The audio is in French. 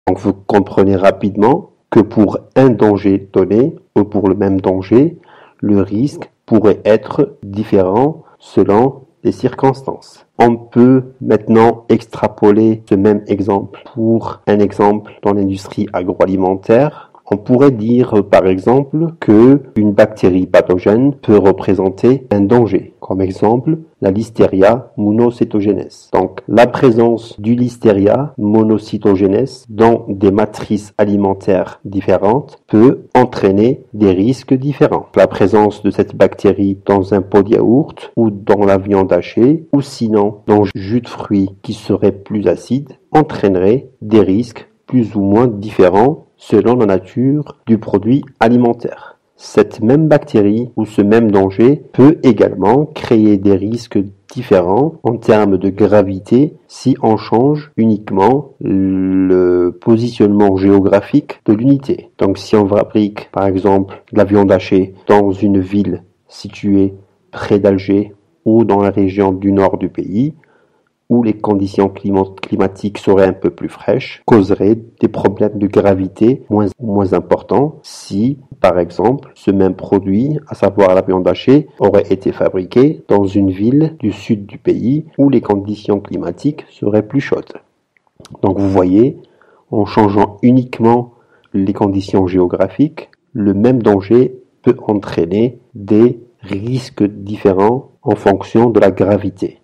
Donc vous comprenez rapidement que pour un danger donné ou pour le même danger, le risque pourrait être différent selon les circonstances. On peut maintenant extrapoler ce même exemple pour un exemple dans l'industrie agroalimentaire. On pourrait dire par exemple que une bactérie pathogène peut représenter un danger. Comme exemple, la Listeria monocytogenes. Donc la présence du Listeria monocytogenes dans des matrices alimentaires différentes peut entraîner des risques différents. La présence de cette bactérie dans un pot de yaourt ou dans la viande hachée ou sinon dans le jus de fruits qui serait plus acide entraînerait des risques plus ou moins différents selon la nature du produit alimentaire. Cette même bactérie ou ce même danger peut également créer des risques différents en termes de gravité si on change uniquement le positionnement géographique de l'unité. Donc si on fabrique par exemple de la viande hachée dans une ville située près d'Alger ou dans la région du nord du pays, où les conditions climatiques seraient un peu plus fraîches, causerait des problèmes de gravité moins importants si, par exemple, ce même produit, à savoir la viande hachée, aurait été fabriqué dans une ville du sud du pays où les conditions climatiques seraient plus chaudes. Donc vous voyez, en changeant uniquement les conditions géographiques, le même danger peut entraîner des risques différents en fonction de la gravité.